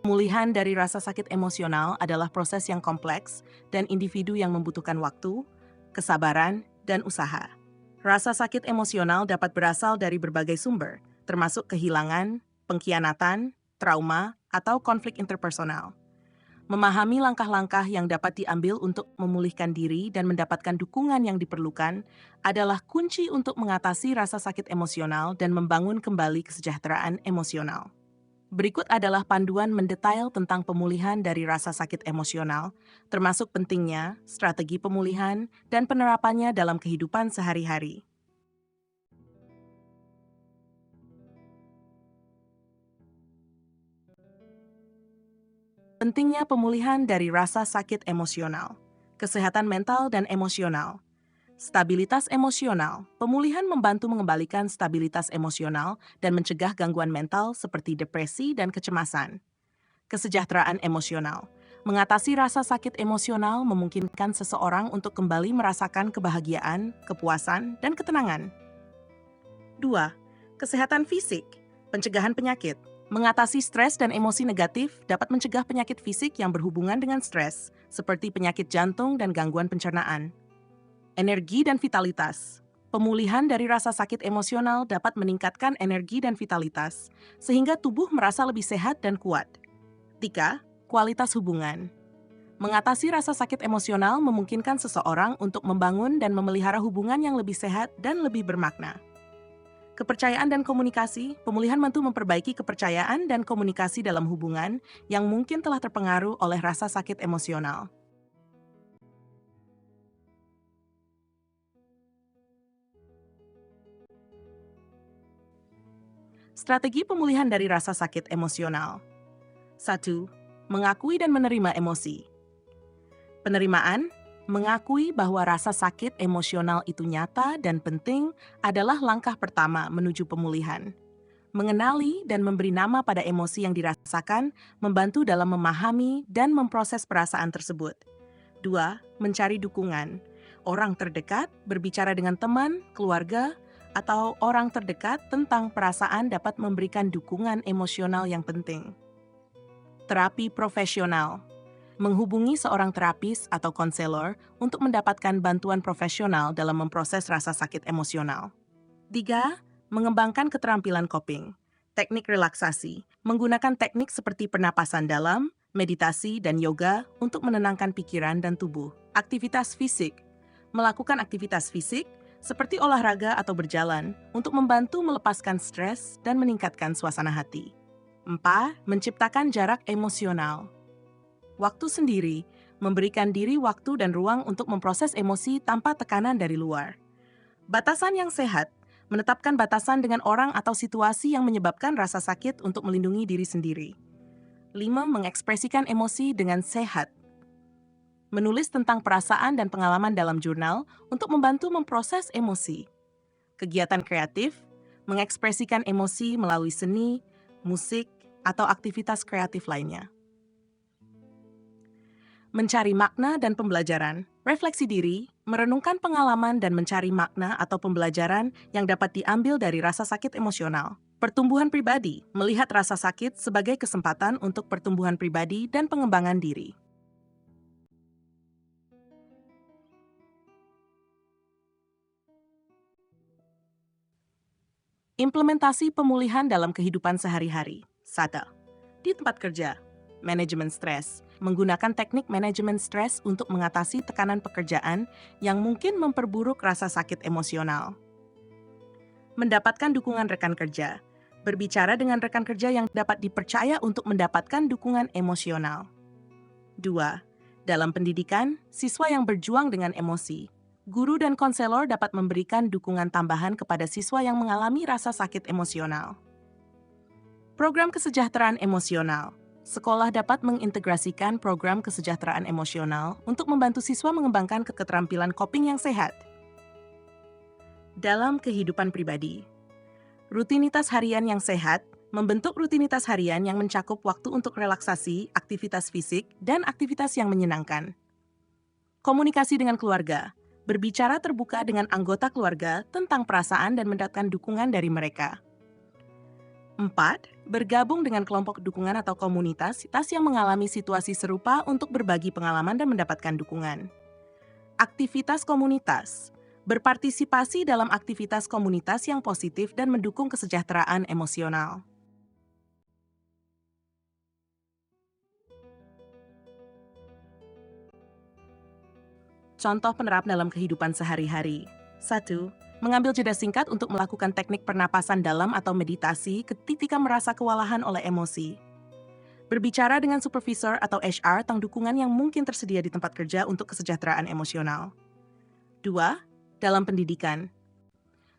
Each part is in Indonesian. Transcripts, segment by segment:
Pemulihan dari rasa sakit emosional adalah proses yang kompleks dan individu yang membutuhkan waktu, kesabaran, dan usaha. Rasa sakit emosional dapat berasal dari berbagai sumber, termasuk kehilangan, pengkhianatan, trauma, atau konflik interpersonal. Memahami langkah-langkah yang dapat diambil untuk memulihkan diri dan mendapatkan dukungan yang diperlukan adalah kunci untuk mengatasi rasa sakit emosional dan membangun kembali kesejahteraan emosional. Berikut adalah panduan mendetail tentang pemulihan dari rasa sakit emosional, termasuk pentingnya, strategi pemulihan, dan penerapannya dalam kehidupan sehari-hari. Pentingnya pemulihan dari rasa sakit emosional, kesehatan mental dan emosional. Stabilitas emosional. Pemulihan membantu mengembalikan stabilitas emosional dan mencegah gangguan mental seperti depresi dan kecemasan. Kesejahteraan emosional. Mengatasi rasa sakit emosional memungkinkan seseorang untuk kembali merasakan kebahagiaan, kepuasan, dan ketenangan. 2. Kesehatan fisik. Pencegahan penyakit. Mengatasi stres dan emosi negatif dapat mencegah penyakit fisik yang berhubungan dengan stres, seperti penyakit jantung dan gangguan pencernaan. Energi dan vitalitas. Pemulihan dari rasa sakit emosional dapat meningkatkan energi dan vitalitas, sehingga tubuh merasa lebih sehat dan kuat. 3. Kualitas hubungan. Mengatasi rasa sakit emosional memungkinkan seseorang untuk membangun dan memelihara hubungan yang lebih sehat dan lebih bermakna. Kepercayaan dan komunikasi. Pemulihan bantu memperbaiki kepercayaan dan komunikasi dalam hubungan yang mungkin telah terpengaruh oleh rasa sakit emosional. Strategi pemulihan dari rasa sakit emosional. 1. Mengakui dan menerima emosi. Penerimaan, mengakui bahwa rasa sakit emosional itu nyata dan penting adalah langkah pertama menuju pemulihan. Mengenali dan memberi nama pada emosi yang dirasakan membantu dalam memahami dan memproses perasaan tersebut. 2. Mencari dukungan. Orang terdekat berbicara dengan teman, keluarga, atau orang terdekat tentang perasaan dapat memberikan dukungan emosional yang penting. Terapi profesional. Menghubungi seorang terapis atau konselor untuk mendapatkan bantuan profesional dalam memproses rasa sakit emosional. 3. Mengembangkan keterampilan coping. Teknik relaksasi. Menggunakan teknik seperti pernapasan dalam, meditasi, dan yoga untuk menenangkan pikiran dan tubuh. Aktivitas fisik. Melakukan aktivitas fisik seperti olahraga atau berjalan untuk membantu melepaskan stres dan meningkatkan suasana hati. 4. Menciptakan jarak emosional. Waktu sendiri, memberikan diri waktu dan ruang untuk memproses emosi tanpa tekanan dari luar. Batasan yang sehat, menetapkan batasan dengan orang atau situasi yang menyebabkan rasa sakit untuk melindungi diri sendiri. 5. Mengekspresikan emosi dengan sehat. Menulis tentang perasaan dan pengalaman dalam jurnal untuk membantu memproses emosi. Kegiatan kreatif, mengekspresikan emosi melalui seni, musik, atau aktivitas kreatif lainnya. Mencari makna dan pembelajaran, refleksi diri, merenungkan pengalaman dan mencari makna atau pembelajaran yang dapat diambil dari rasa sakit emosional. Pertumbuhan pribadi, melihat rasa sakit sebagai kesempatan untuk pertumbuhan pribadi dan pengembangan diri. Implementasi pemulihan dalam kehidupan sehari-hari. 1. Di tempat kerja, manajemen stres. Menggunakan teknik manajemen stres untuk mengatasi tekanan pekerjaan yang mungkin memperburuk rasa sakit emosional. Mendapatkan dukungan rekan kerja. Berbicara dengan rekan kerja yang dapat dipercaya untuk mendapatkan dukungan emosional. 2. Dalam pendidikan, siswa yang berjuang dengan emosi. Guru dan konselor dapat memberikan dukungan tambahan kepada siswa yang mengalami rasa sakit emosional. Program kesejahteraan emosional. Sekolah dapat mengintegrasikan program kesejahteraan emosional untuk membantu siswa mengembangkan keterampilan coping yang sehat. Dalam kehidupan pribadi, rutinitas harian yang sehat membentuk rutinitas harian yang mencakup waktu untuk relaksasi, aktivitas fisik, dan aktivitas yang menyenangkan. Komunikasi dengan keluarga. Berbicara terbuka dengan anggota keluarga tentang perasaan dan mendapatkan dukungan dari mereka. 4. Bergabung dengan kelompok dukungan atau komunitas yang mengalami situasi serupa untuk berbagi pengalaman dan mendapatkan dukungan. Aktivitas komunitas. Berpartisipasi dalam aktivitas komunitas yang positif dan mendukung kesejahteraan emosional. Contoh penerap dalam kehidupan sehari-hari. 1. Mengambil jeda singkat untuk melakukan teknik pernapasan dalam atau meditasi ketika merasa kewalahan oleh emosi. Berbicara dengan supervisor atau HR tentang dukungan yang mungkin tersedia di tempat kerja untuk kesejahteraan emosional. 2. Dalam pendidikan.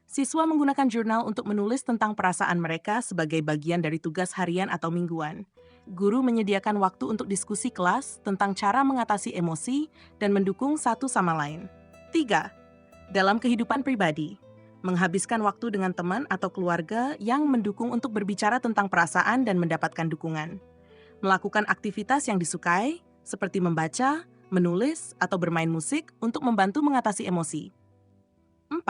Siswa menggunakan jurnal untuk menulis tentang perasaan mereka sebagai bagian dari tugas harian atau mingguan. Guru menyediakan waktu untuk diskusi kelas tentang cara mengatasi emosi dan mendukung satu sama lain. 3. Dalam kehidupan pribadi. Menghabiskan waktu dengan teman atau keluarga yang mendukung untuk berbicara tentang perasaan dan mendapatkan dukungan. Melakukan aktivitas yang disukai, seperti membaca, menulis, atau bermain musik untuk membantu mengatasi emosi. 4.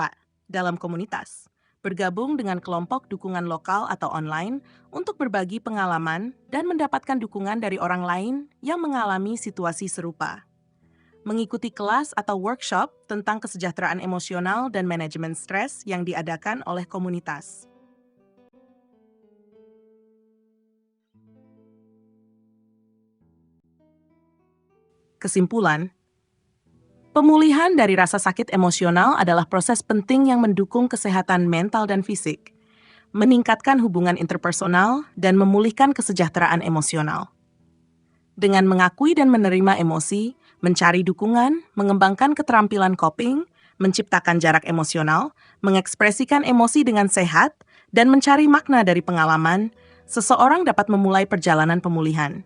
Dalam komunitas. Bergabung dengan kelompok dukungan lokal atau online untuk berbagi pengalaman dan mendapatkan dukungan dari orang lain yang mengalami situasi serupa. Mengikuti kelas atau workshop tentang kesejahteraan emosional dan manajemen stres yang diadakan oleh komunitas. Kesimpulan, pemulihan dari rasa sakit emosional adalah proses penting yang mendukung kesehatan mental dan fisik, meningkatkan hubungan interpersonal, dan memulihkan kesejahteraan emosional. Dengan mengakui dan menerima emosi, mencari dukungan, mengembangkan keterampilan coping, menciptakan jarak emosional, mengekspresikan emosi dengan sehat, dan mencari makna dari pengalaman, seseorang dapat memulai perjalanan pemulihan.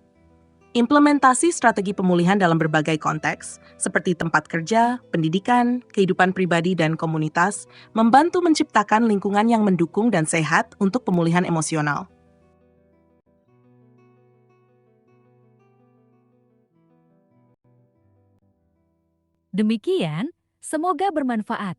Implementasi strategi pemulihan dalam berbagai konteks, seperti tempat kerja, pendidikan, kehidupan pribadi, dan komunitas, membantu menciptakan lingkungan yang mendukung dan sehat untuk pemulihan emosional. Demikian, semoga bermanfaat.